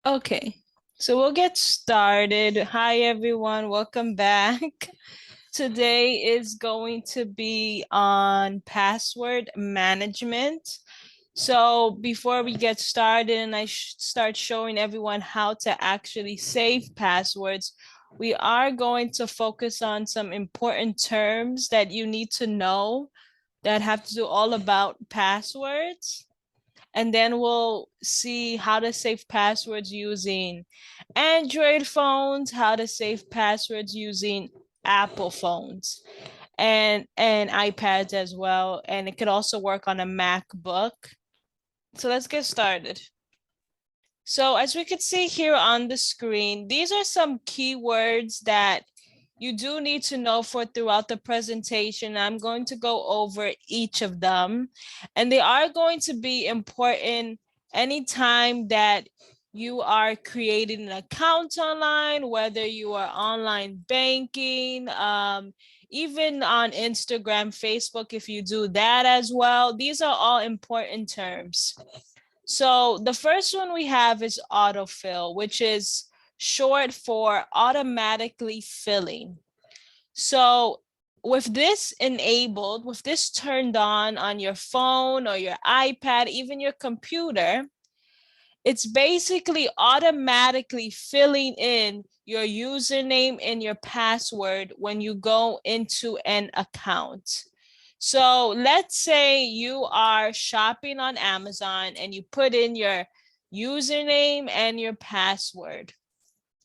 Okay, so we'll get started. Hi, everyone. Welcome back. Today is going to be on password management. So before we get started and I start showing everyone how to actually save passwords, we are going to focus on some important terms that you need to know that have to do all about passwords. And then we'll see how to save passwords using Android phones, how to save passwords using Apple phones and iPads as well. And it could also work on a MacBook. So let's get started. So as we could see here on the screen, these are some keywords that you do need to know for throughout the presentation. I'm going to go over each of them, and they are going to be important anytime that you are creating an account online, whether you are online banking, even on Instagram, Facebook, if you do that as well. These are all important terms. So the first one we have is autofill, which is short for automatically filling. So with this enabled, with this turned on your phone or your iPad, even your computer, it's basically automatically filling in your username and your password when you go into an account. So let's say you are shopping on Amazon and you put in your username and your password.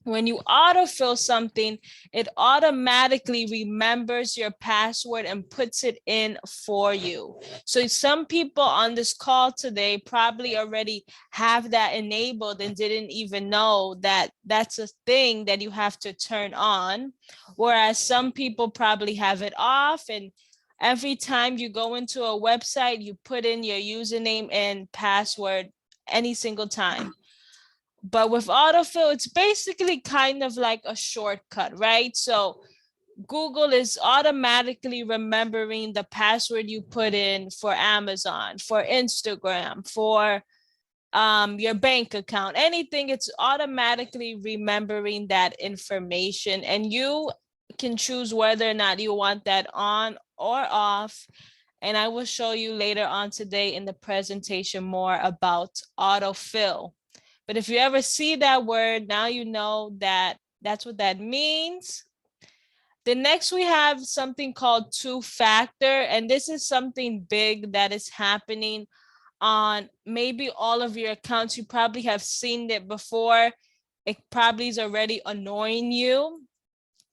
When you autofill something, it automatically remembers your password and puts it in for you. So some people on this call today probably already have that enabled and didn't even know that that's a thing that you have to turn on. Whereas some people probably have it off, and every time you go into a website, you put in your username and password any single time. But with autofill, it's basically kind of like a shortcut, right? So Google is automatically remembering the password you put in for Amazon, for Instagram, for your bank account, anything. It's automatically remembering that information, and you can choose whether or not you want that on or off. And I will show you later on today in the presentation more about autofill. But if you ever see that word, now you know that that's what that means. The next we have something called two-factor, and this is something big that is happening on maybe all of your accounts. You probably have seen it before. It probably is already annoying you.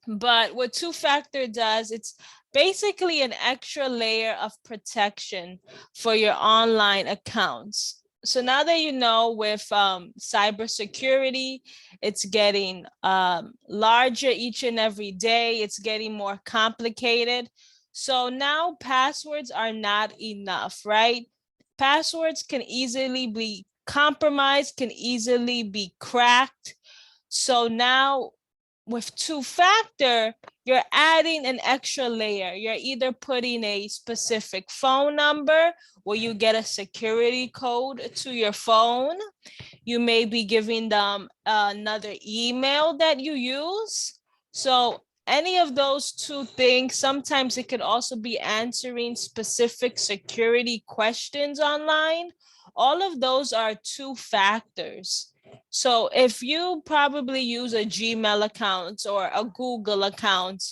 But what two-factor does, it's basically an extra layer of protection for your online accounts. So now that you know, with cybersecurity, it's getting larger each and every day. It's getting more complicated. So now passwords are not enough, right? Passwords can easily be compromised, can easily be cracked. So now with two-factor, you're adding an extra layer. You're either putting a specific phone number where you get a security code to your phone. You may be giving them another email that you use. So any of those two things, sometimes it could also be answering specific security questions online. All of those are two factors. So if you probably use a Gmail account or a Google account,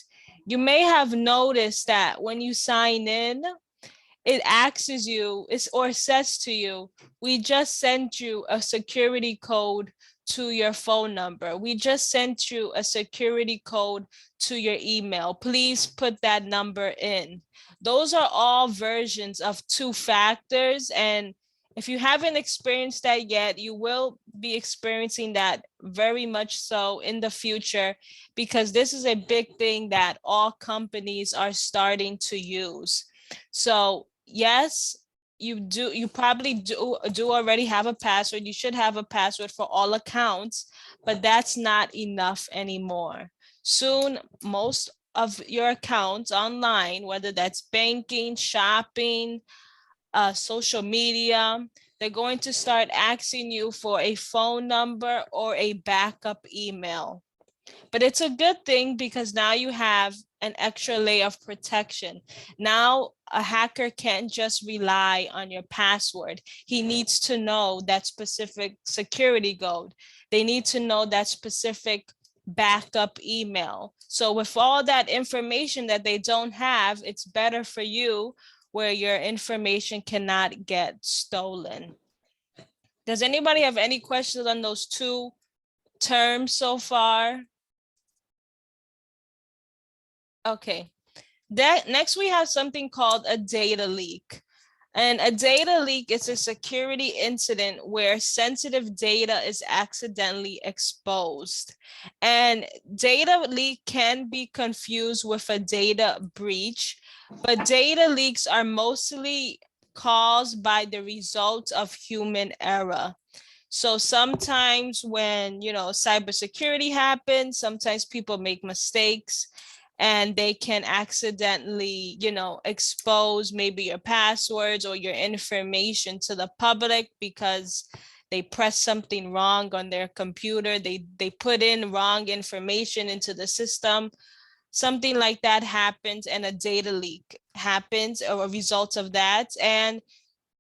you may have noticed that when you sign in, it asks you or says to you, we just sent you a security code to your phone number. We just sent you a security code to your email. Please put that number in. Those are all versions of two factors. And if you haven't experienced that yet, you will be experiencing that very much so in the future, because this is a big thing that all companies are starting to use. So yes, you probably do already have a password. You should have a password for all accounts, but that's not enough anymore. Soon, most of your accounts online, whether that's banking, shopping, social media, they're going to start asking you for a phone number or a backup email. But it's a good thing because now you have an extra layer of protection. Now a hacker can't just rely on your password. He needs to know that specific security code. They need to know that specific backup email. So with all that information that they don't have, it's better for you where your information cannot get stolen. Does anybody have any questions on those two terms so far? Okay. Next we have something called a data leak. And a data leak is a security incident where sensitive data is accidentally exposed. And data leak can be confused with a data breach, but data leaks are mostly caused by the result of human error. So sometimes when, cybersecurity happens, sometimes people make mistakes and they can accidentally, expose maybe your passwords or your information to the public because they press something wrong on their computer. They put in wrong information into the system. Something like that happens and a data leak happens or a result of that. And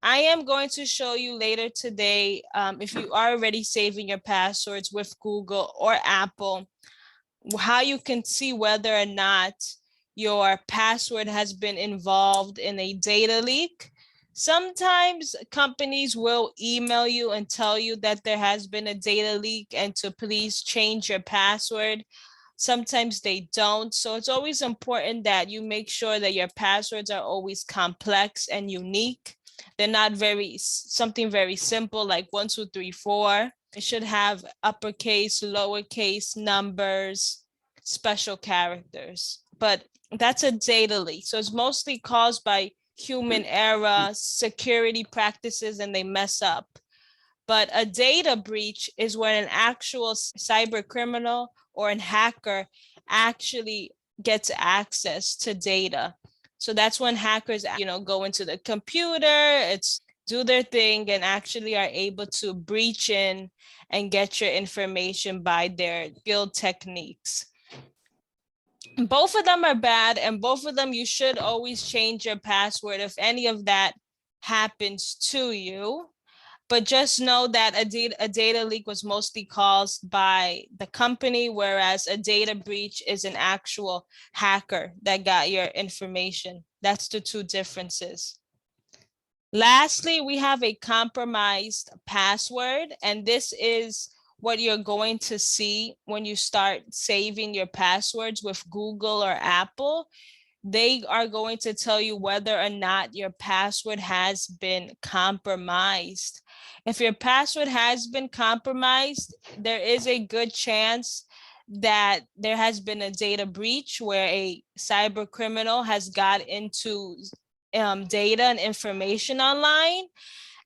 I am going to show you later today, if you are already saving your passwords with Google or Apple, how you can see whether or not your password has been involved in a data leak. Sometimes companies will email you and tell you that there has been a data leak and to please change your password. Sometimes they don't. So it's always important that you make sure that your passwords are always complex and unique. They're not something very simple like 1, 2, 3, 4. It should have uppercase, lowercase, numbers, special characters. But that's a data leak. So it's mostly caused by human error, security practices, and they mess up. But a data breach is when an actual cyber criminal or an hacker actually gets access to data. So that's when hackers, go into the computer, do their thing and actually are able to breach in and get your information by their skilled techniques. Both of them are bad, and both of them you should always change your password if any of that happens to you. But just know that a data leak was mostly caused by the company, whereas a data breach is an actual hacker that got your information. That's the two differences. Lastly, we have a compromised password, and this is what you're going to see when you start saving your passwords with Google or Apple. They are going to tell you whether or not your password has been compromised. If your password has been compromised, there is a good chance that there has been a data breach where a cyber criminal has got into data and information online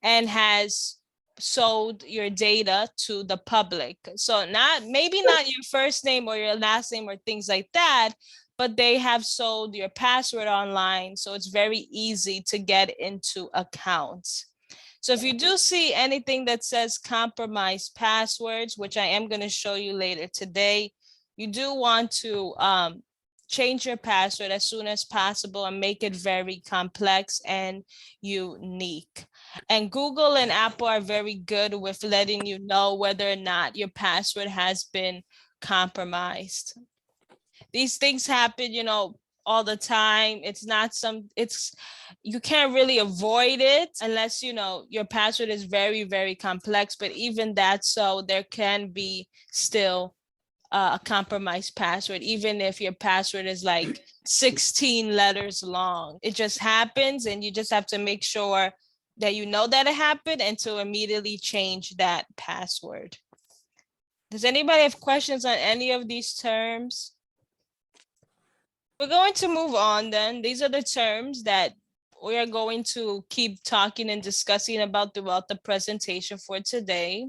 and has sold your data to the public. So maybe not your first name or your last name or things like that, but they have sold your password online. So it's very easy to get into accounts. So if you do see anything that says compromised passwords, which I am going to show you later today, you do want to change your password as soon as possible and make it very complex and unique. And Google and Apple are very good with letting you know whether or not your password has been compromised. These things happen, all the time. You can't really avoid it unless, your password is very, very complex. But even that, so there can be still a compromised password, even if your password is like 16 letters long. It just happens, and you just have to make sure that you know that it happened and to immediately change that password. Does anybody have questions on any of these terms? We're going to move on then. These are the terms that we are going to keep talking and discussing about throughout the presentation for today.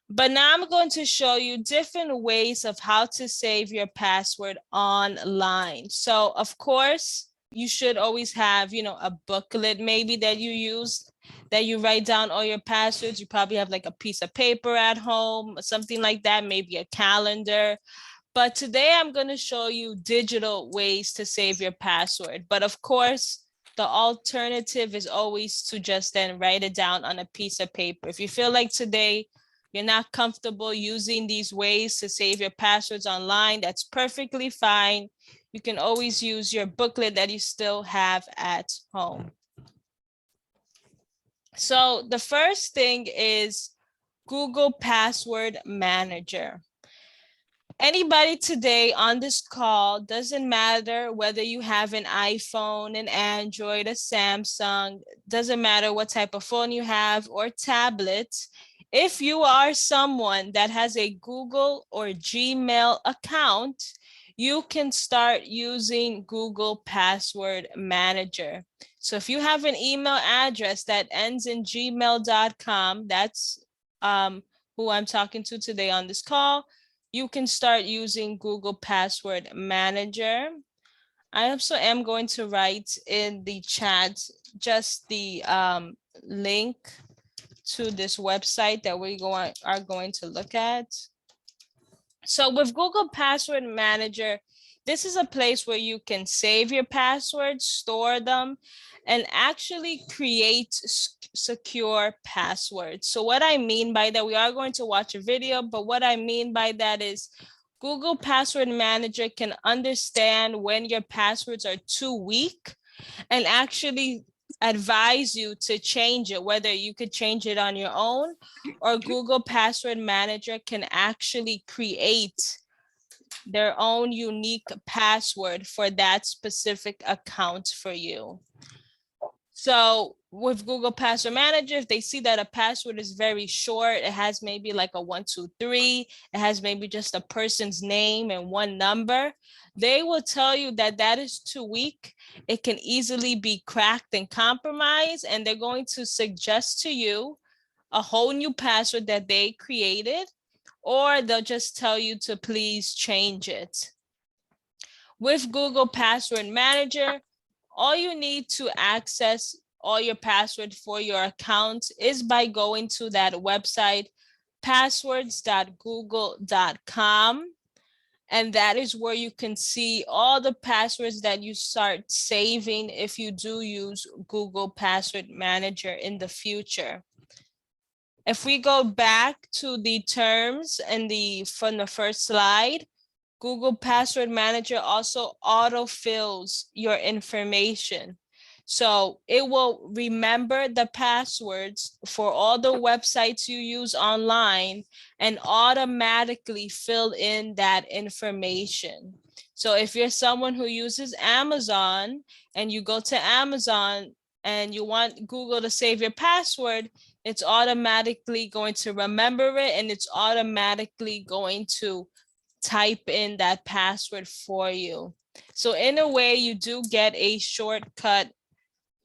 But now I'm going to show you different ways of how to save your password online. So of course, you should always have, a booklet maybe that you use that you write down all your passwords. You probably have like a piece of paper at home, something like that, maybe a calendar. But today I'm going to show you digital ways to save your password. But of course, the alternative is always to just then write it down on a piece of paper. If you feel like today you're not comfortable using these ways to save your passwords online, that's perfectly fine. You can always use your booklet that you still have at home. So the first thing is Google Password Manager. Anybody today on this call, doesn't matter whether you have an iPhone, an Android, a Samsung, doesn't matter what type of phone you have or tablet. If you are someone that has a Google or Gmail account, you can start using Google Password Manager. So if you have an email address that ends in gmail.com, that's who I'm talking to today on this call, you can start using Google Password Manager. I also am going to write in the chat just the link to this website that we are going to look at. So with Google Password Manager, this is a place where you can save your passwords, store them, and actually create secure passwords. So what I mean by that, we are going to watch a video, but what I mean by that is Google Password Manager can understand when your passwords are too weak and actually advise you to change it, whether you could change it on your own or Google Password Manager can actually create their own unique password for that specific account for you. So with Google Password Manager, if they see that a password is very short, it has maybe like a 1, 2, 3, it has maybe just a person's name and one number, they will tell you that that is too weak. It can easily be cracked and compromised, and they're going to suggest to you a whole new password that they created, or they'll just tell you to please change it. With Google Password Manager, all you need to access all your password for your account is by going to that website, passwords.google.com. And that is where you can see all the passwords that you start saving if you do use Google Password Manager in the future. If we go back to the terms and from the first slide, Google Password Manager also autofills your information. So it will remember the passwords for all the websites you use online and automatically fill in that information. So if you're someone who uses Amazon and you go to Amazon and you want Google to save your password, it's automatically going to remember it and it's automatically going to type in that password for you. So in a way, you do get a shortcut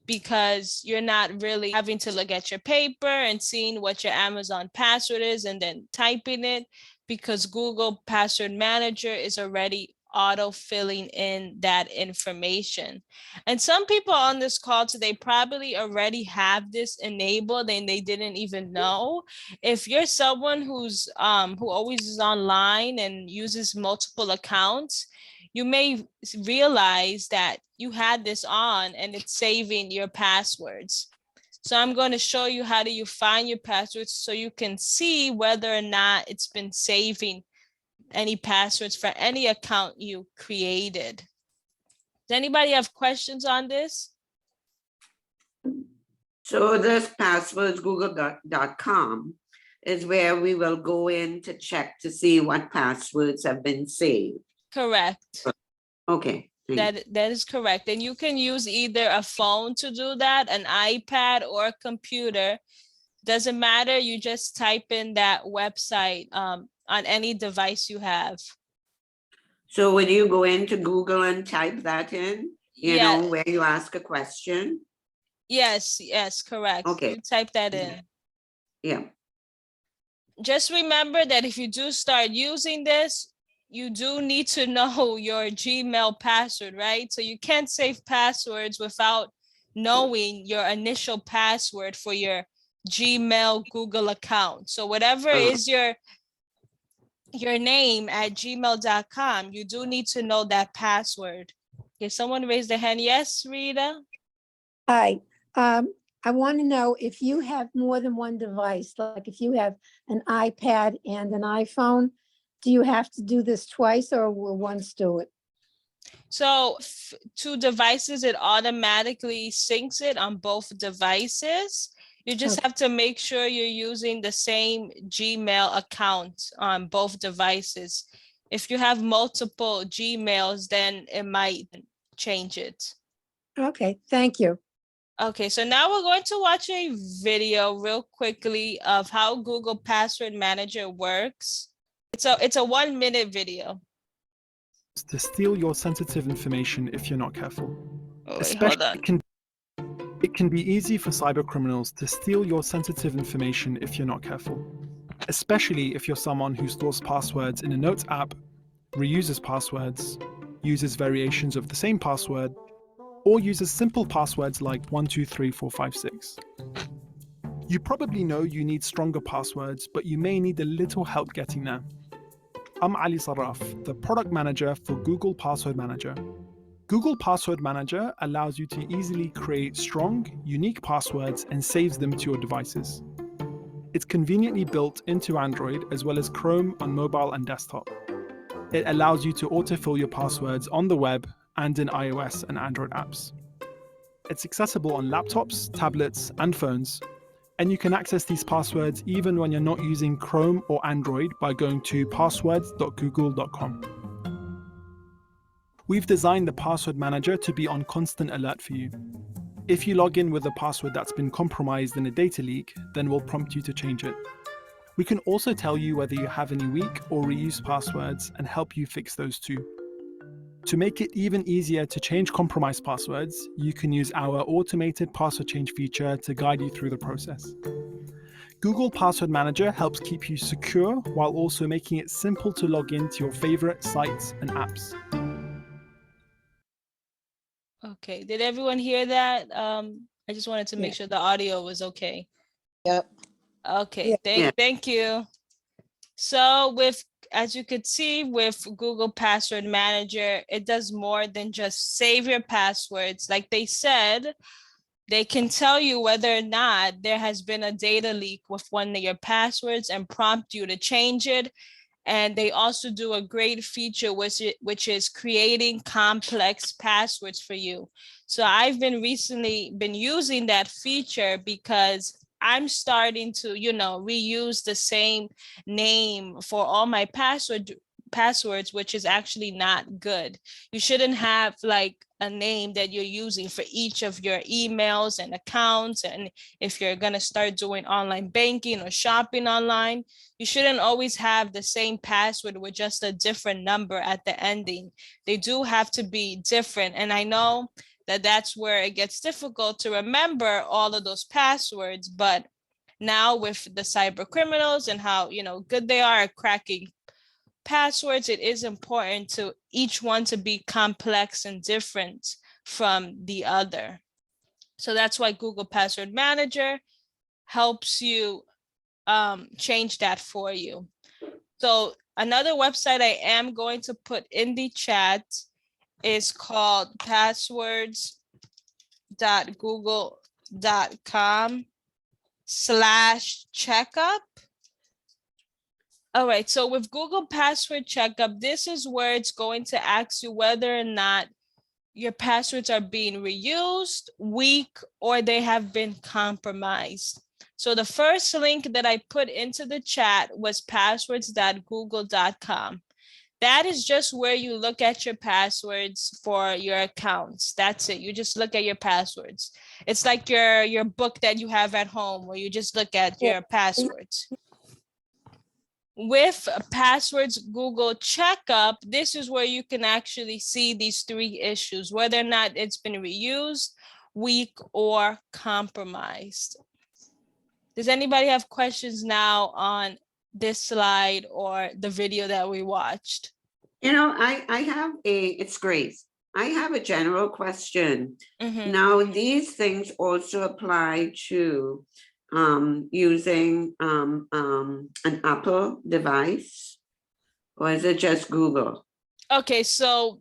because you're not really having to look at your paper and seeing what your Amazon password is and then typing it, because Google Password Manager is already auto-filling in that information. And some people on this call today probably already have this enabled and they didn't even know. If you're someone who's who always is online and uses multiple accounts, you may realize that you had this on and it's saving your passwords. So I'm going to show you how do you find your passwords so you can see whether or not it's been saving any passwords for any account you created. Does anybody have questions on this? So this passwords google.com is where we will go in to check to see what passwords have been saved. Correct. Okay. That is correct. And you can use either a phone to do that, an iPad or a computer. Doesn't matter. You just type in that website on any device you have. So when you go into Google and type that in, you know, where you ask a question? Yes, correct. Okay. You type that in. Yeah. Just remember that if you do start using this, you do need to know your Gmail password, right? So you can't save passwords without knowing your initial password for your Gmail, Google account. So whatever is your name at gmail.com, you do need to know that password. Can someone raise their hand? Yes, Rita? Hi, I want to know if you have more than one device, like if you have an iPad and an iPhone, do you have to do this twice or will once do it? So two devices, it automatically syncs it on both devices. You just have to make sure you're using the same Gmail account on both devices. If you have multiple Gmails, then it might change it. Okay, thank you. Okay, so now we're going to watch a video real quickly of how Google Password Manager works. It's a 1-minute video. To steal your sensitive information if you're not careful. Oh, wait, hold on. It can be easy for cybercriminals to steal your sensitive information if you're not careful, especially if you're someone who stores passwords in a Notes app, reuses passwords, uses variations of the same password, or uses simple passwords like 123456. You probably know you need stronger passwords, but you may need a little help getting there. I'm Ali Sarraf, the product manager for Google Password Manager. Google Password Manager allows you to easily create strong, unique passwords and saves them to your devices. It's conveniently built into Android as well as Chrome on mobile and desktop. It allows you to autofill your passwords on the web and in iOS and Android apps. It's accessible on laptops, tablets, and phones, and you can access these passwords even when you're not using Chrome or Android by going to passwords.google.com. We've designed the Password Manager to be on constant alert for you. If you log in with a password that's been compromised in a data leak, then we'll prompt you to change it. We can also tell you whether you have any weak or reused passwords and help you fix those too. To make it even easier to change compromised passwords, you can use our automated password change feature to guide you through the process. Google Password Manager helps keep you secure while also making it simple to log into your favorite sites and apps. Okay, did everyone hear that? I just wanted to make sure the audio was okay. Yep. Okay, thank you. So as you could see with Google Password Manager, it does more than just save your passwords. Like they said, they can tell you whether or not there has been a data leak with one of your passwords and prompt you to change it. And they also do a great feature, which is creating complex passwords for you. So I've recently been using that feature because I'm starting to, reuse the same name for all my passwords, which is actually not good. You shouldn't have like a name that you're using for each of your emails and accounts. And if you're going to start doing online banking or shopping online, you shouldn't always have the same password with just a different number at the ending. They do have to be different. And I know that that's where it gets difficult to remember all of those passwords. But now with the cyber criminals and how, good they are at cracking passwords, it is important to each one to be complex and different from the other. So that's why Google Password Manager helps you change that for you. So another website I am going to put in the chat is called passwords.google.com/checkup. All right, so with Google Password Checkup, this is where it's going to ask you whether or not your passwords are being reused, weak, or they have been compromised. So the first link that I put into the chat was passwords.google.com. That is just where you look at your passwords for your accounts. That's it. You just look at your passwords. It's like your book that you have at home where you just look at your passwords. With Passwords Google Checkup, this is where you can actually see these 3 issues, whether or not it's been reused, weak, or compromised. Does anybody have questions now on this slide or the video that we watched? I have it's great. I have a general question. Mhm. Now, these things also apply to using an Apple device, or is it just Google? Okay, so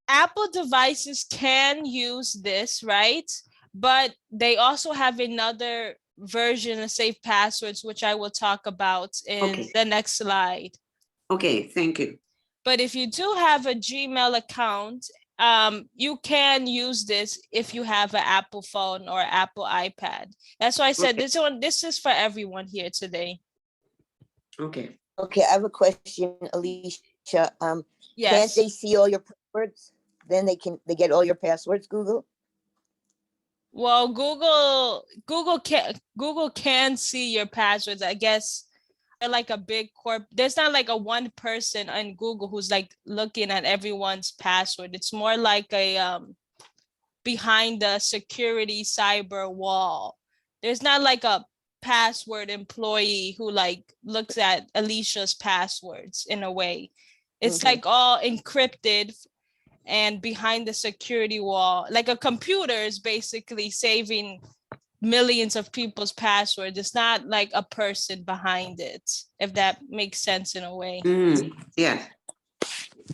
Apple devices can use this, right? But they also have another version of safe passwords, which I will talk about in Okay. the next slide. Okay, thank you. But if you do have a Gmail account, you can use this if you have an Apple phone or Apple iPad. That's why I said Okay. this is for everyone here today. Okay. Okay, I have a question, Alicia. Can't Yes. they see all your passwords? Then they get all your passwords, Google? Well, Google can see your passwords. I guess they're like a big corp. There's not like a one person on Google who's like looking at everyone's password. It's more like a behind the security cyber wall. There's not like a password employee who like looks at Alicia's passwords in a way. It's like all encrypted and behind the security wall. Like a computer is basically saving millions of people's passwords. It's not like a person behind it, if that makes sense in a way. Yeah.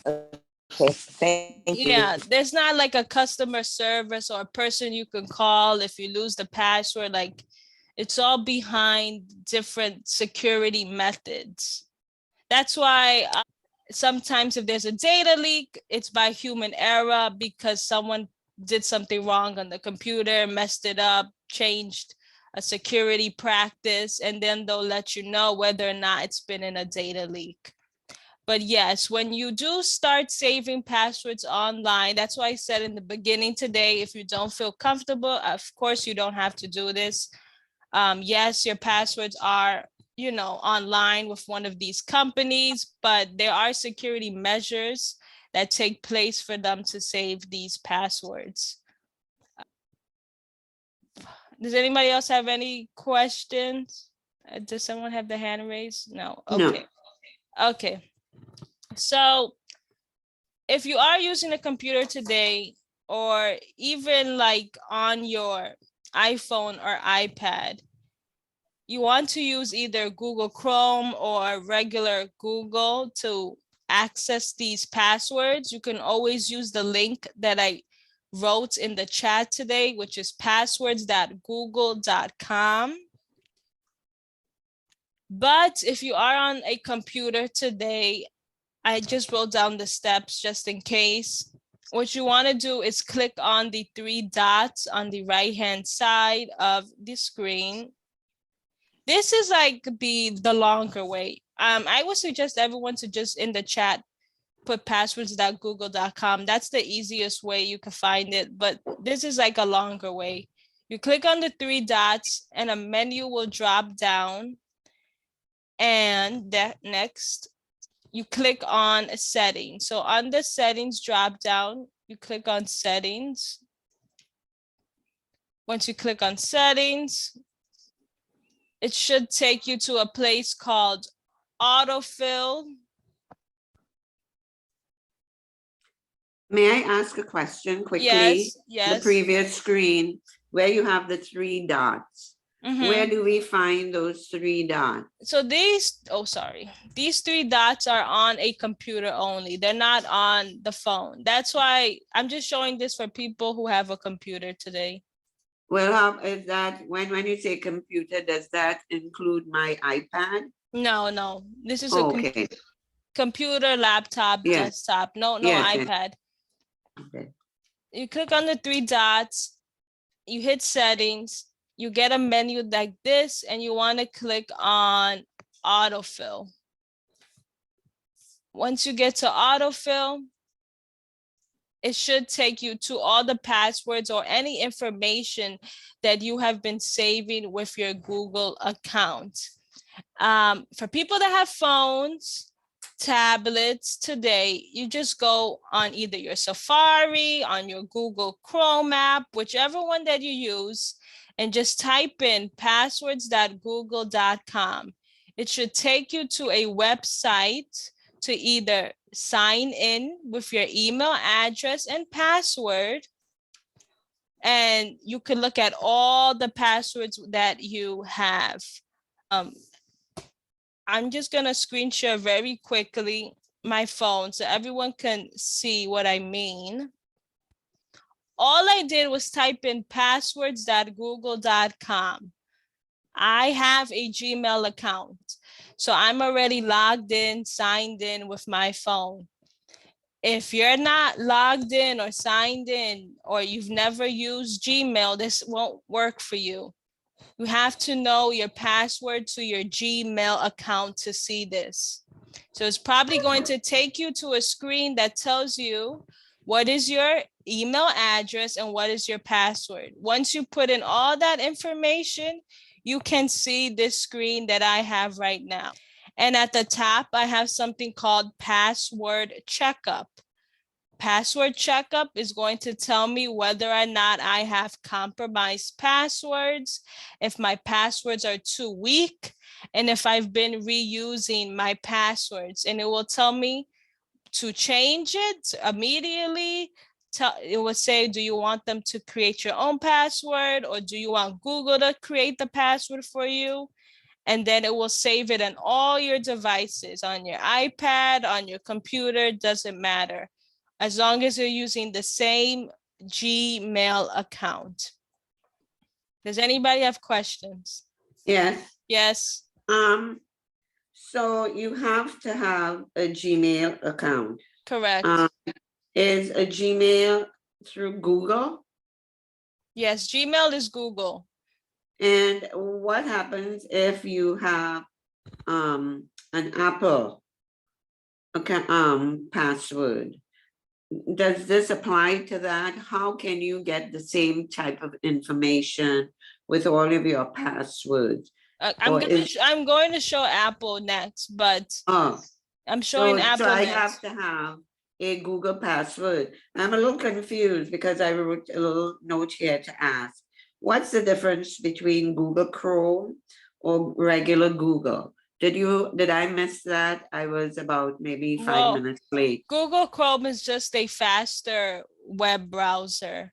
Okay, thank you. Yeah, there's not like a customer service or a person you can call if you lose the password. Like it's all behind different security methods. That's why sometimes if there's a data leak, it's by human error because someone did something wrong on the computer, messed it up, changed a security practice, and then they'll let you know whether or not it's been in a data leak. But yes, when you do start saving passwords online, that's why I said in the beginning today, if you don't feel comfortable, of course you don't have to do this. Yes, your passwords are, online with one of these companies, but there are security measures that take place for them to save these passwords. Does anybody else have any questions? Does someone have the hand raised? No. Okay. No. Okay. So if you are using a computer today, or even like on your iPhone or iPad, you want to use either Google Chrome or regular Google to access these passwords, you can always use the link that I wrote in the chat today, which is passwords.google.com. But if you are on a computer today, I just wrote down the steps just in case. What you want to do is click on the three dots on the right-hand side of the screen. This is like the longer way. I would suggest everyone to just in the chat put passwords.google.com. That's the easiest way you can find it, but this is like a longer way. You click on the three dots and a menu will drop down, and that next you click on settings. So on the settings drop down, you click on settings. Once you click on settings, it should take you to a place called autofill. May I ask a question quickly? Yes, yes. The previous screen where you have the three dots. Where do we find those three dots? So these three dots are on a computer only. They're not on the phone. That's why I'm just showing this for people who have a computer today. Well, how is that, when you say computer, does that include my iPad? No. This is Okay. computer, laptop, desktop. No iPad. Okay. You click on the three dots, you hit settings, you get a menu like this, and you want to click on autofill. Once you get to autofill, it should take you to all the passwords or any information that you have been saving with your Google account. For people that have phones, tablets today, you just go on either your Safari, on your Google Chrome app, whichever one that you use, and just type in passwords.google.com. It should take you to a website to either sign in with your email address and password. And you can look at all the passwords that you have. I'm just gonna screen share very quickly my phone so everyone can see what I mean. All I did was type in passwords.google.com. I have a Gmail account, so I'm already logged in, signed in with my phone. If you're not logged in or signed in, or you've never used Gmail, this won't work for you. You have to know your password to your Gmail account to see this. So it's probably going to take you to a screen that tells you what is your email address and what is your password. Once you put in all that information, you can see this screen that I have right now. And at the top, I have something called password checkup. Password checkup is going to tell me whether or not I have compromised passwords, if my passwords are too weak, and if I've been reusing my passwords. And it will tell me to change it immediately. It will say, do you want them to create your own password, or do you want Google to create the password for you? And then it will save it on all your devices, on your iPad, on your computer, doesn't matter, as long as you're using the same Gmail account. Does anybody have questions? Yes. Yes. So you have to have a Gmail account. Correct. Is a Gmail through Google? Yes, Gmail is Google. And what happens if you have an Apple account, password? Does this apply to that? How can you get the same type of information with all of your passwords? I'm going to show Apple next, but I'm showing Apple so I next. have to have a Google password. I'm a little confused because I wrote a little note here to ask. What's the difference between Google Chrome or regular Google? Did I miss that? I was about maybe 5 minutes late. Google Chrome is just a faster web browser.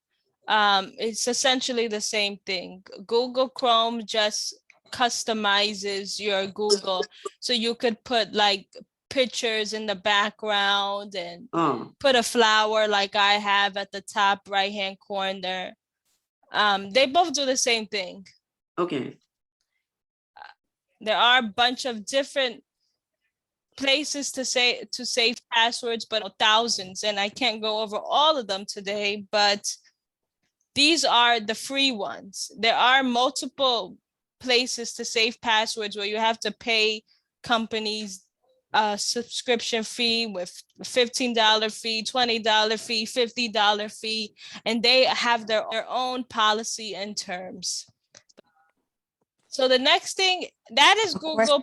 It's essentially the same thing. Google Chrome just customizes your Google, so you could put like pictures in the background and put a flower like I have at the top right-hand corner. They both do the same thing. Okay. There are a bunch of different places to save passwords, but thousands, and I can't go over all of them today, but these are the free ones. There are multiple places to save passwords where you have to pay companies a subscription fee with $15 fee, $20 fee, $50 fee, and they have their own policy and terms. So the next thing, that is Google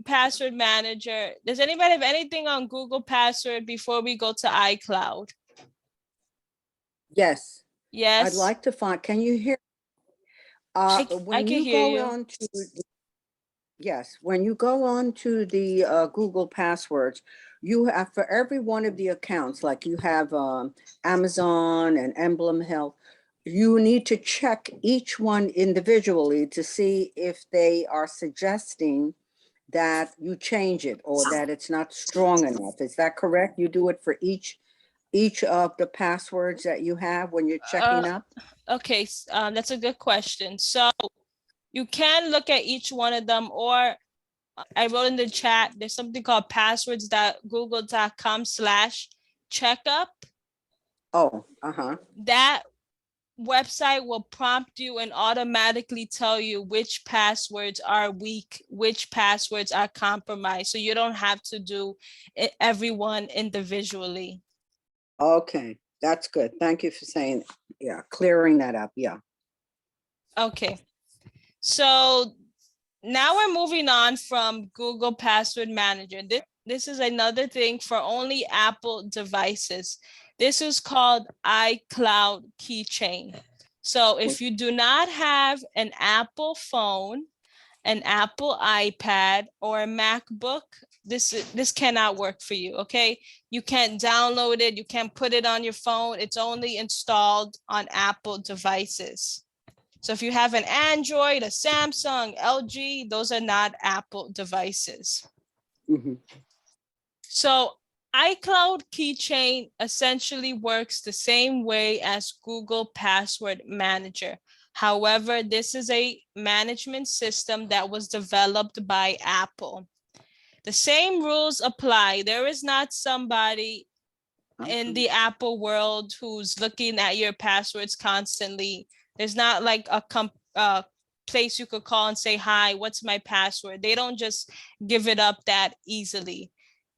Password Manager. Does anybody have anything on Google Password before we go to iCloud? Yes. Yes. I'd like to find, can you hear? I can hear you. Yes, when you go on to the Google passwords, you have for every one of the accounts, like you have Amazon and Emblem Health, you need to check each one individually to see if they are suggesting that you change it or that it's not strong enough. Is that correct? You do it for each of the passwords that you have when you're checking up? Okay, that's a good question. So you can look at each one of them, or I wrote in the chat, there's something called passwords.google.com/checkup. Oh, That website will prompt you and automatically tell you which passwords are weak, which passwords are compromised. So you don't have to do everyone individually. Okay, that's good. Thank you for saying, yeah, clearing that up. Yeah. Okay. So now we're moving on from Google Password Manager. This is another thing for only Apple devices. This is called iCloud Keychain. So if you do not have an Apple phone, an Apple iPad or a MacBook, this cannot work for you, okay? You can't download it, you can't put it on your phone. It's only installed on Apple devices. So if you have an Android, a Samsung, LG, those are not Apple devices. Mhm. So iCloud Keychain essentially works the same way as Google Password Manager. However, this is a management system that was developed by Apple. The same rules apply. There is not somebody in the Apple world who's looking at your passwords constantly. There's not like a place you could call and say, hi, what's my password? They don't just give it up that easily.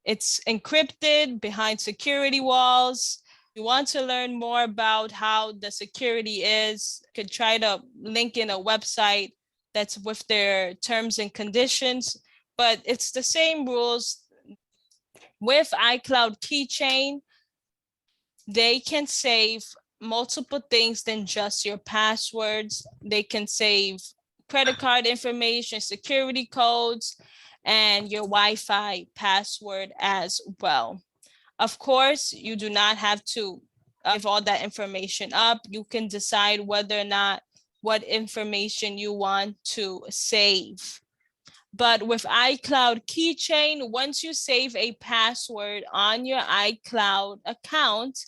It's encrypted behind security walls. If you want to learn more about how the security is, you could try to link in a website that's with their terms and conditions, but it's the same rules. With iCloud Keychain, they can save multiple things than just your passwords. They can save credit card information, security codes, and your Wi-Fi password as well. Of course, you do not have to give all that information up. You can decide whether or not what information you want to save. But with iCloud Keychain, once you save a password on your iCloud account,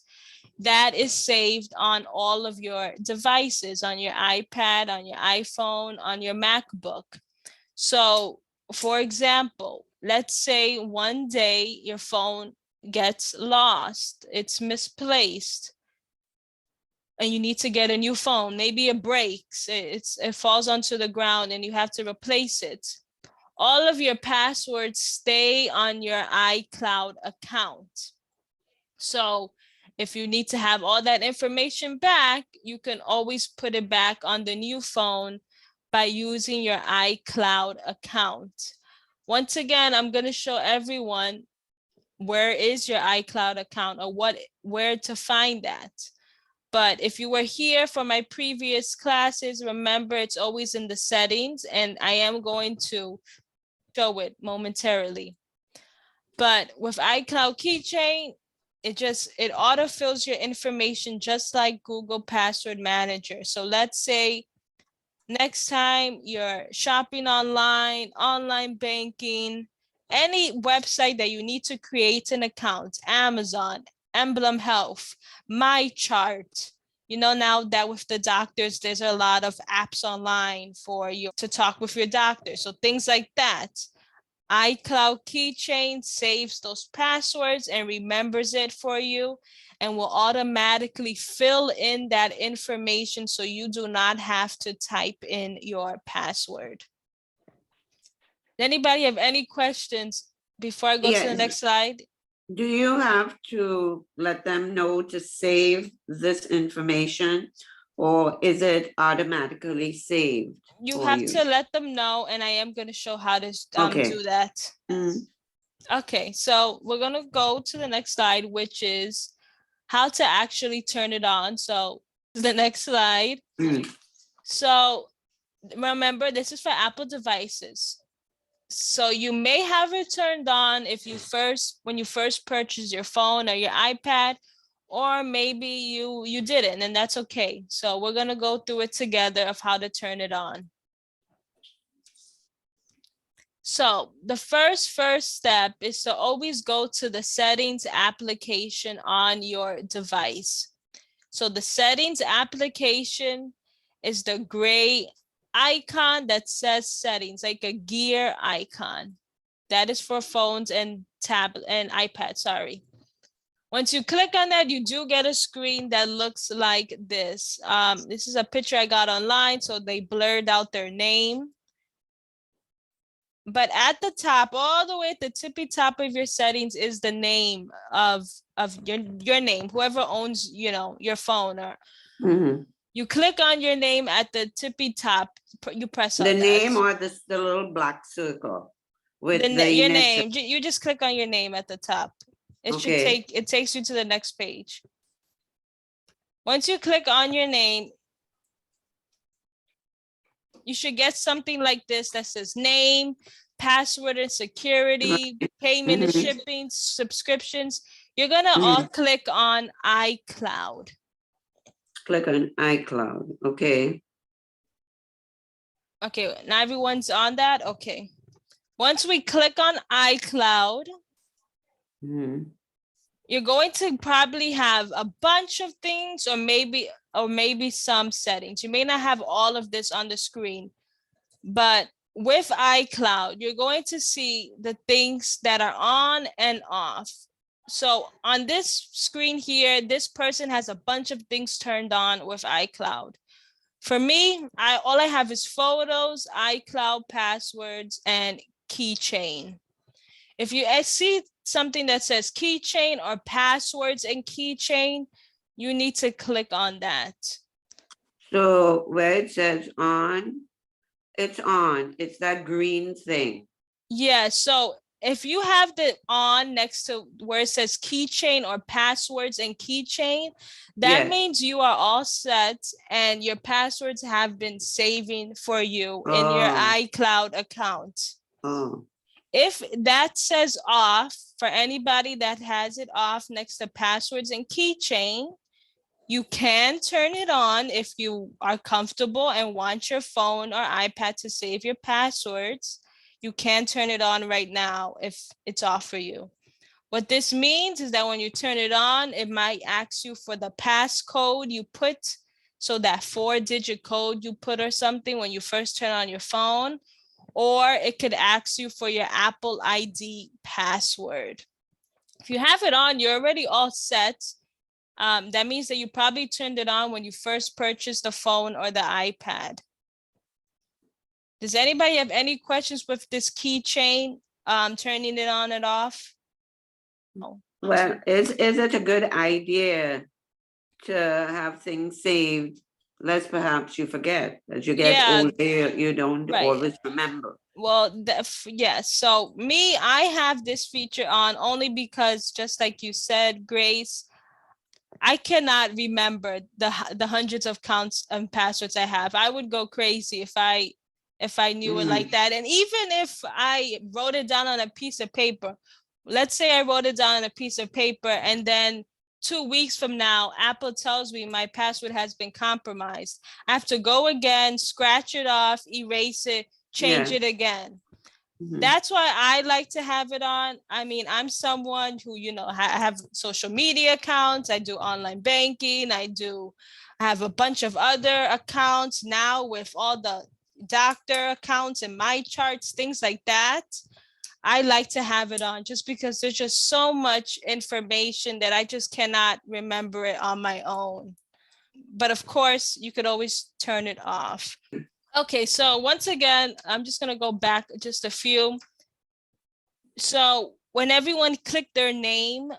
that is saved on all of your devices, on your iPad, on your iPhone, on your MacBook. So, for example, let's say one day your phone gets lost, it's misplaced, and you need to get a new phone. Maybe it breaks, it falls onto the ground and you have to replace it. All of your passwords stay on your iCloud account. So if you need to have all that information back, you can always put it back on the new phone by using your iCloud account. Once again, I'm going to show everyone where is your iCloud account or where to find that. But if you were here for my previous classes, remember it's always in the settings, and I am going to show it momentarily. But with iCloud Keychain, it autofills your information just like Google Password Manager. So let's say next time you're shopping online banking, any website that you need to create an account, Amazon, Emblem Health, My Chart. You know, now that with the doctors, there's a lot of apps online for you to talk with your doctor. So things like that. iCloud Keychain saves those passwords and remembers it for you and will automatically fill in that information so you do not have to type in your password. Does anybody have any questions before I go to the Yes. next slide? Do you have to let them know to save this information, or is it automatically saved? You for have you? to let them know, and I am going to show how to Okay. do that. Mm. Okay, so we're going to go to the next slide, which is how to actually turn it on. So the next slide. Mm. So remember, this is for Apple devices. So you may have it turned on when you first purchase your phone or your iPad, or maybe you didn't, and that's okay. So we're gonna go through it together of how to turn it on. So the first step is to always go to the settings application on your device. So the settings application is the gray icon that says settings, like a gear icon. That is for phones and tablet and iPad, sorry. Once you click on that, you do get a screen that looks like this. This is a picture I got online, so they blurred out their name. But at the top, all the way at the tippy top of your settings is the name of your name, whoever owns, your phone, or you click on your name at the tippy top, you press on The that. name or the little black circle with your name. You just click on your name at the top. It takes you to the next page. Once you click on your name, you should get something like this that says name, password and security, payment and Mhm. shipping, subscriptions. You're gonna Mhm. all click on iCloud. Click on iCloud. Okay. Okay, now everyone's on that. Okay. Once we click on iCloud, Mhm. you're going to probably have a bunch of things or maybe some settings. You may not have all of this on the screen, but with iCloud, you're going to see the things that are on and off. So on this screen here, this person has a bunch of things turned on with iCloud. For me, all I have is photos, iCloud passwords, and keychain. If you see something that says keychain or passwords and keychain, you need to click on that. So where it says on, it's on. It's that green thing. Yeah, so if you have the on next to where it says keychain or passwords and keychain, that Yes. means you are all set and your passwords have been saving for you in your Oh. iCloud account. Oh. If that says off, for anybody that has it off next to passwords and keychain, you can turn it on if you are comfortable and want your phone or iPad to save your passwords. You can turn it on right now if it's off for you. What this means is that when you turn it on, it might ask you for the passcode you put. So that 4-digit code you put or something when you first turn on your phone, or it could ask you for your Apple ID password. If you have it on, you're already all set. That means that you probably turned it on when you first purchased the phone or the iPad. Does anybody have any questions with this keychain, turning it on and off? No. Well, is it a good idea to have things saved, lest perhaps you forget? As you get Yeah, older, you don't right. always remember. Well, yes. So me, I have this feature on only because, just like you said, Grace, I cannot remember the hundreds of counts and passwords I have. I would go crazy if I knew it like that. And even if I wrote it down on a piece of paper, let's say I wrote it down on a piece of paper and then 2 weeks from now, Apple tells me my password has been compromised. I have to go again, scratch it off, erase it, change it again. That's why I like to have it on. I mean, I'm someone who, have social media accounts. I do online banking. I have a bunch of other accounts now with all the doctor accounts and my charts, things like that. I like to have it on just because there's just so much information that I just cannot remember it on my own. But of course, you could always turn it off. Okay, so once again, I'm just going to go back just a few. So when everyone clicked their name,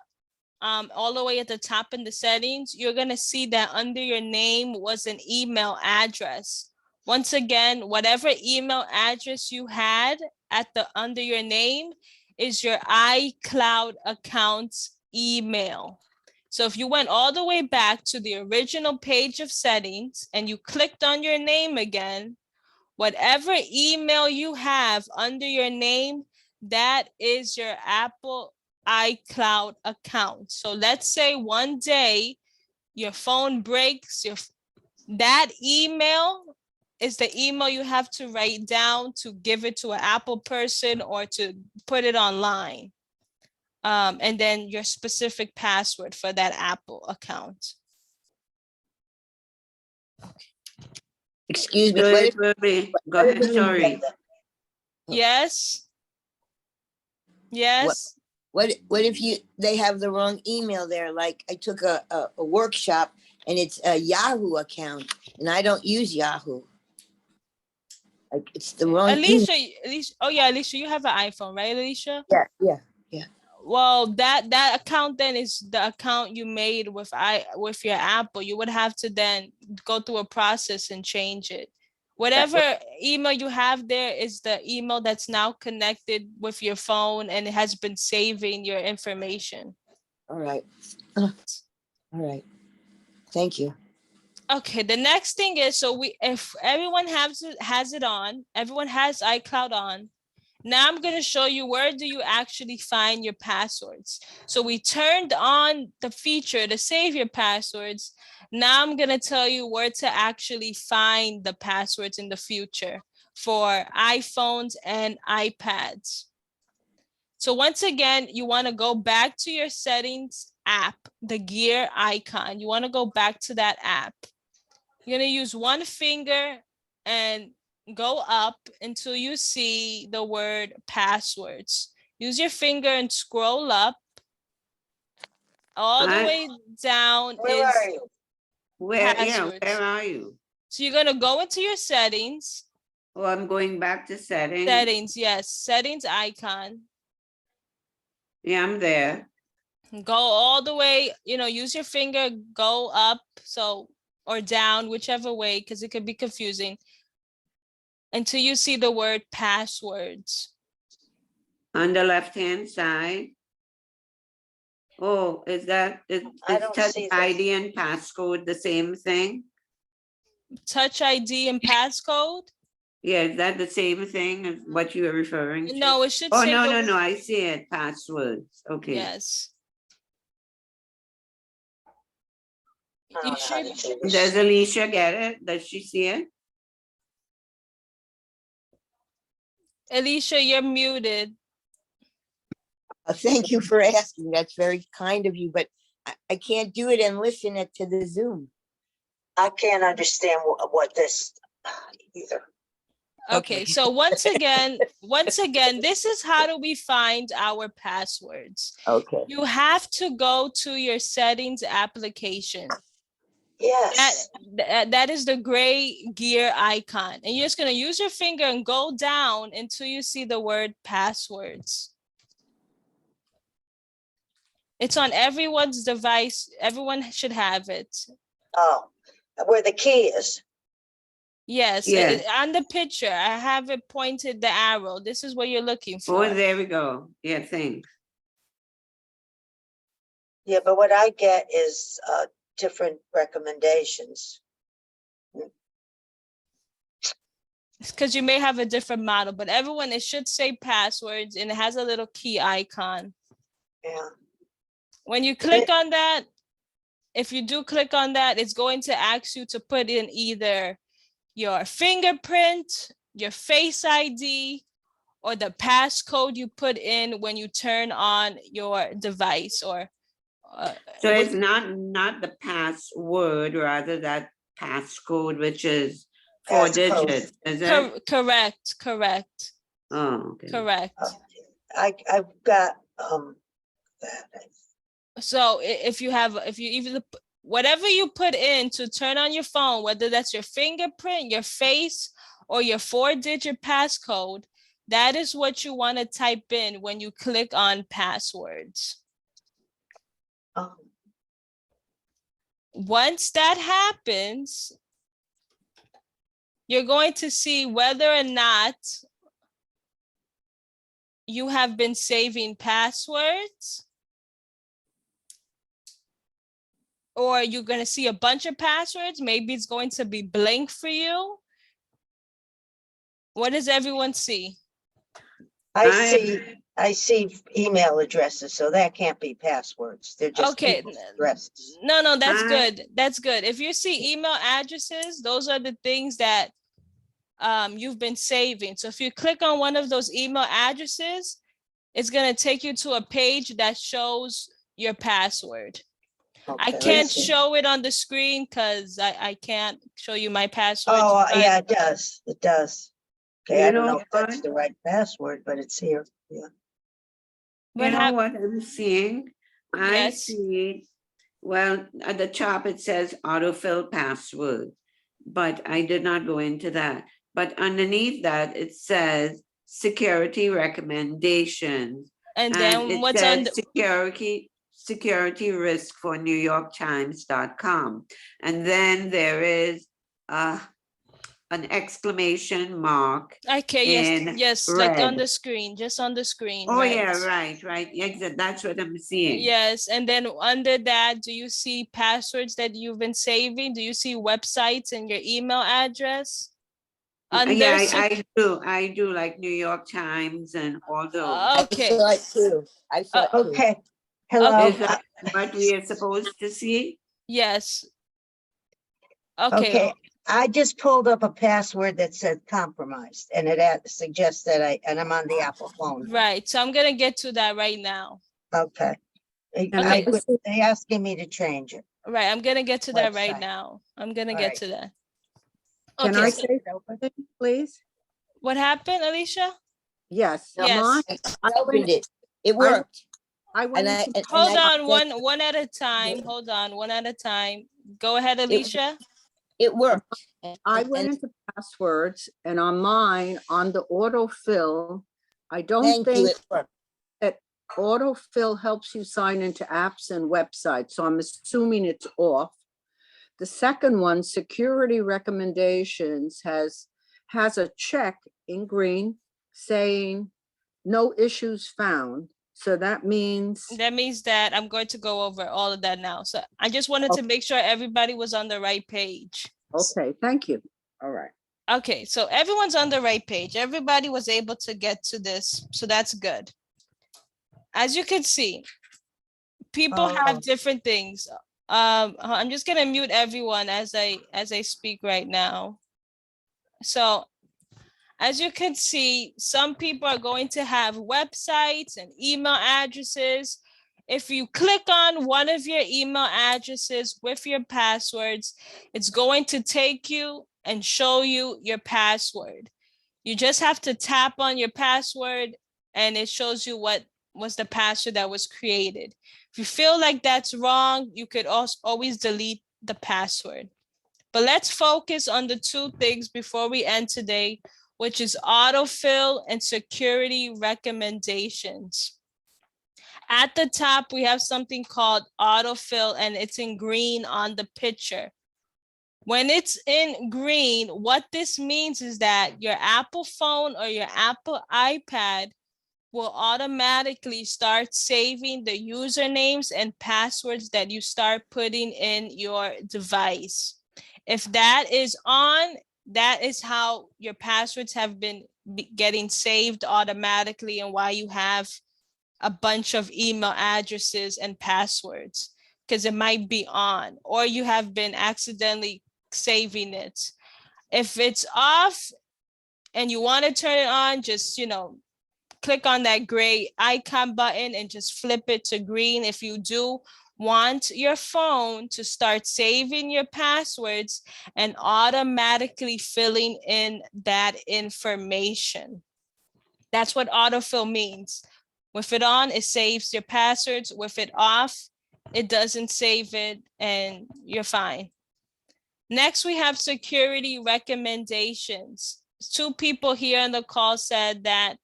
all the way at the top in the settings, you're going to see that under your name was an email address. Once again, whatever email address you had under your name is your iCloud account's email. So if you went all the way back to the original page of settings and you clicked on your name again, whatever email you have under your name, that is your Apple iCloud account. So let's say one day your phone breaks, that email is the email you have to write down to give it to an Apple person or to put it online. And then your specific password for that Apple account. Excuse me. So What it if, will be, go ahead, sorry. Yes. Yes. what if they have the wrong email there? Like I took a workshop and it's a Yahoo account and I don't use Yahoo. Like it's the wrong Alicia, oh yeah, Alicia, you have an iPhone, right, Alicia? Yeah. Well, that account then is the account you made with your Apple. You would have to then go through a process and change it. Whatever email you have there is the email that's now connected with your phone and it has been saving your information. All right. All right. Thank you. Okay, the next thing is, so if everyone has it on, everyone has iCloud on. Now I'm gonna show you where do you actually find your passwords. So we turned on the feature to save your passwords. Now I'm gonna tell you where to actually find the passwords in the future for iPhones and iPads. So once again, you want to go back to your settings app, the gear icon. You want to go back to that app. You're going to use one finger and go up until you see the word passwords. Use your finger and scroll up. All the way down Where is are you? Where passwords. are you? So you're going to go into your settings. Oh, I'm going back to settings. Settings, yes. Settings icon. Yeah, I'm there. Go all the way, use your finger, go up, or down, whichever way, because it could be confusing, until you see the word passwords. On the left-hand side. Oh, is Touch ID and passcode the same thing? Touch ID and passcode? Yeah, is that the same thing as what you were referring to? No, it should Oh, say no, I see it. Passwords. Okay. Yes. You should. Does Alicia get it? Does she see it? Alicia, you're muted. Thank you for asking. That's very kind of you, but I can't do it and listen to the Zoom. I can't understand what this either. Okay, so once again, this is how do we find our passwords. Okay. You have to go to your settings application. Yes. That is the gray gear icon. And you're just going to use your finger and go down until you see the word passwords. It's on everyone's device. Everyone should have it. Oh, where the key is. Yes, Yes. on the picture, I have it pointed the arrow. This is what you're looking for. Oh, there we go. Yeah, thanks. Yeah, but what I get is different recommendations. Because you may have a different model, but everyone, it should say passwords and it has a little key icon. Yeah. When you click on that, if you do click on that, it's going to ask you to put in either your fingerprint, your Face ID, or the passcode you put in when you turn on your device. Or so it's not the password, rather that passcode, which is 4 digits, is it? Correct. Oh, okay. Correct. I've got that. So if you even whatever you put in to turn on your phone, whether that's your fingerprint, your face, or your 4-digit passcode, that is what you want to type in when you click on passwords. Once that happens, you're going to see whether or not you have been saving passwords, or you're going to see a bunch of passwords. Maybe it's going to be blank for you. What does everyone see? I see email addresses, so that can't be passwords. They're just Okay. addresses. No, that's good. That's good. If you see email addresses, those are the things that you've been saving. So if you click on one of those email addresses, it's going to take you to a page that shows your password. Okay, I can't show it on the screen because I can't show you my password. Oh, yeah, it does. It does. Okay, I don't know if what? that's the right password, but it's here. Yeah. You know what I'm seeing? I Yes. see, well, at the top it says autofill password, but I did not go into that. But underneath that, it says security recommendations. And then it what's says on security risk for NewYorkTimes.com. And then there is an exclamation mark Okay, yes, in yes, like on red. the screen, just on the screen, Oh, right? yeah, right. Yes, that's what I'm seeing. Yes, and then under that, do you see passwords that you've been saving? Do you see websites and your email address? Under Yeah, sec- I do, like New York Times and all those. I okay, saw it too. I saw it too. Okay, hello. Is that what we are supposed to see? yes. Okay, Okay, I just pulled up a password that said compromised and it suggests that and I'm on the Apple phone. right. So I'm gonna get to that right now. Okay. And Okay. They asking me to change it. Right, I'm gonna get to that right Website. now. I'm gonna All get right. to that. Can Okay, I so say something, please? what happened, Alicia? Yes. Yes. I opened it. It I- worked. I went And I, into, and Hold I- on, one at a time. Hold on, one at a time. Go ahead, It- Alicia. It worked. I went into passwords and on mine, on the autofill, I don't Thank you, think it worked. that autofill helps you sign into apps and websites, so I'm assuming it's off. The second one, security recommendations, has a check in green saying no issues found. So that means, That means that I'm going to go over all of that now. So I just wanted to make sure everybody was on the right page. okay, thank you. All right. Okay, so everyone's on the right page. Everybody was able to get to this, so that's good. As you can see, people have different things. I'm just gonna mute everyone as I speak right now. So as you can see, some people are going to have websites and email addresses. If you click on one of your email addresses with your passwords, it's going to take you and show you your password. You just have to tap on your password and it shows you what was the password that was created. If you feel like that's wrong, you could also always delete the password. But let's focus on the two things before we end today, which is autofill and security recommendations. At the top, we have something called autofill and it's in green on the picture. When it's in green, what this means is that your Apple phone or your Apple iPad will automatically start saving the usernames and passwords that you start putting in your device. If that is on, that is how your passwords have been getting saved automatically and why you have a bunch of email addresses and passwords, because it might be on or you have been accidentally saving it. If it's off and you want to turn it on, just, click on that gray icon button and just flip it to green. If you do want your phone to start saving your passwords and automatically filling in that information. That's what autofill means. With it on, it saves your passwords. With it off, it doesn't save it and you're fine. Next, we have security recommendations. Two people here on the call said that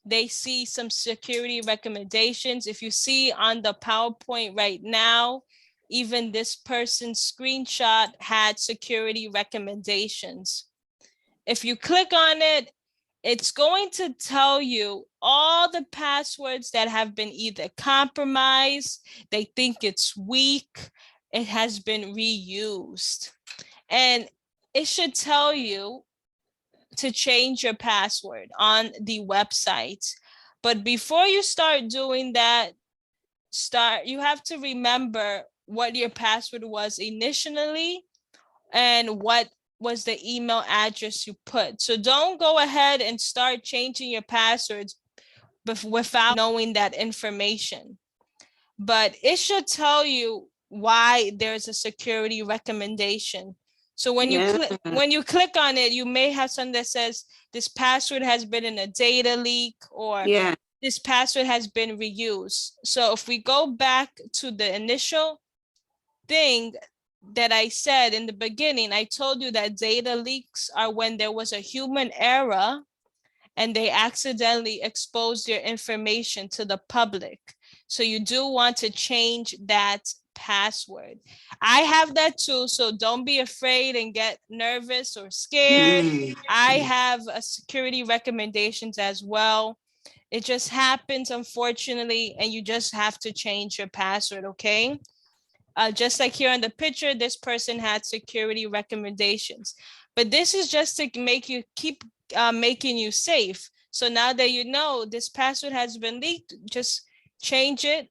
they see some security recommendations. If you see on the PowerPoint right now, even this person's screenshot had security recommendations. If you click on it, it's going to tell you all the passwords that have been either compromised, they think it's weak, it has been reused. And it should tell you to change your password on the website. But before you start doing that, you have to remember what your password was initially and what was the email address you put. So don't go ahead and start changing your passwords without knowing that information. But it should tell you why there's a security recommendation. So when you click on it, you may have something that says this password has been in a data leak or this password has been reused. So if we go back to the initial thing that I said in the beginning, I told you that data leaks are when there was a human error and they accidentally exposed your information to the public. So you do want to change that password. I have that too, so don't be afraid and get nervous or scared. I have a security recommendations as well. It just happens, unfortunately, and you just have to change your password, okay? Just like here in the picture, this person had security recommendations. But this is just to make you keep making you safe. So now that you know this password has been leaked, just change it.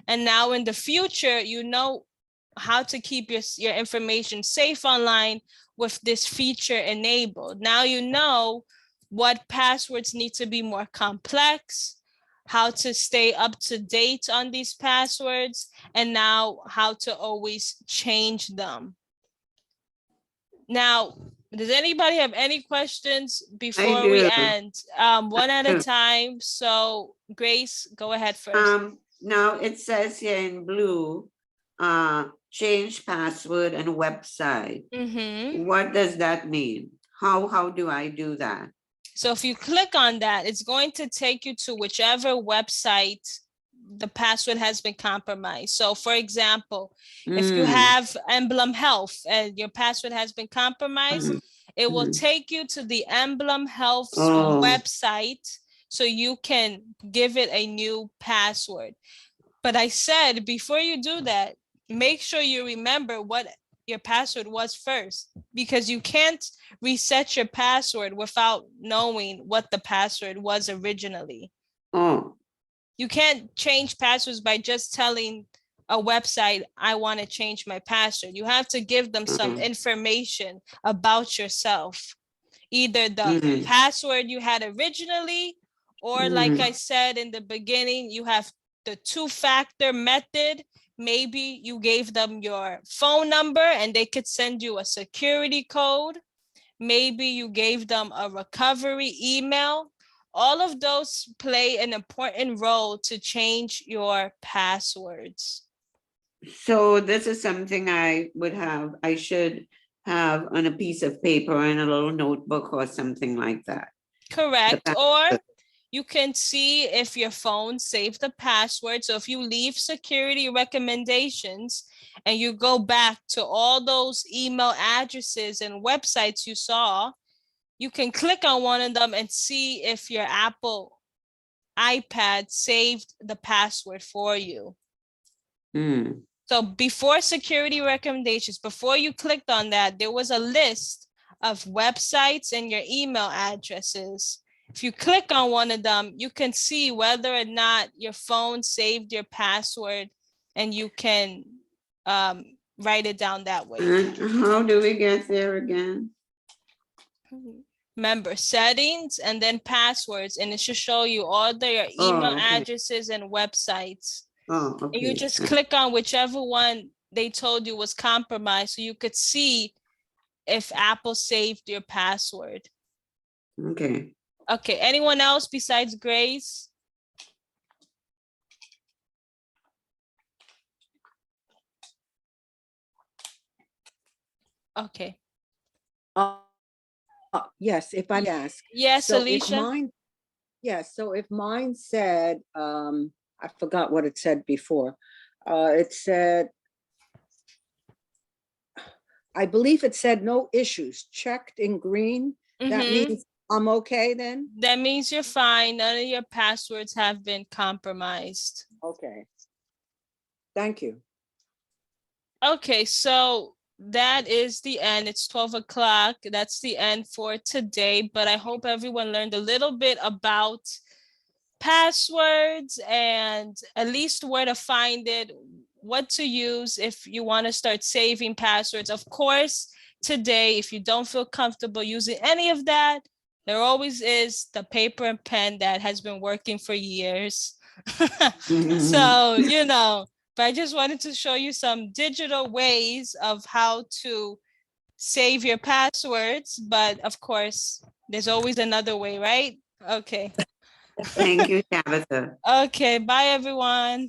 And now in the future, you know how to keep your information safe online with this feature enabled. Now you know what passwords need to be more complex, how to stay up to date on these passwords, and now how to always change them. Now, does anybody have any questions before we do. end? One at a time. So Grace, go ahead first. Now it says here in blue, change password and website. What does that mean? How do I do that? So if you click on that, it's going to take you to whichever website the password has been compromised. So for example, if you have Emblem Health and your password has been compromised, it will take you to the Emblem Health's website so you can give it a new password. But I said, before you do that, make sure you remember what your password was first, because you can't reset your password without knowing what the password was originally. You can't change passwords by just telling a website, I want to change my password. You have to give them some information about yourself, either the password you had originally, or like I said in the beginning, you have the two-factor method. Maybe you gave them your phone number and they could send you a security code. Maybe you gave them a recovery email. All of those play an important role to change your passwords. So this is something I should have on a piece of paper and a little notebook or something like that. Correct. Or you can see if your phone saved the password. So if you leave security recommendations and you go back to all those email addresses and websites you saw, you can click on one of them and see if your Apple iPad saved the password for you. So before security recommendations, before you clicked on that, there was a list of websites and your email addresses. If you click on one of them, you can see whether or not your phone saved your password, and you can write it down that way. How do we get there again? Remember, settings and then passwords, and it should show you all your email addresses and websites. And you just click on whichever one they told you was compromised so you could see if Apple saved your password. Okay. Okay, anyone else besides Grace? Okay. Yes, if I ask. Yes, So Alicia. so if mine said, I forgot what it said before. It said, I believe it said no issues, checked in green. That means I'm okay then? That means you're fine. None of your passwords have been compromised. Okay. Thank you. Okay, so that is the end. It's 12 o'clock. That's the end for today, but I hope everyone learned a little bit about passwords and at least where to find it, what to use if you want to start saving passwords. Of course, today, if you don't feel comfortable using any of that, there always is the paper and pen that has been working for years. So, but I just wanted to show you some digital ways of how to save your passwords. But of course, there's always another way, right? Okay. Thank you, Tabitha. Okay, bye everyone.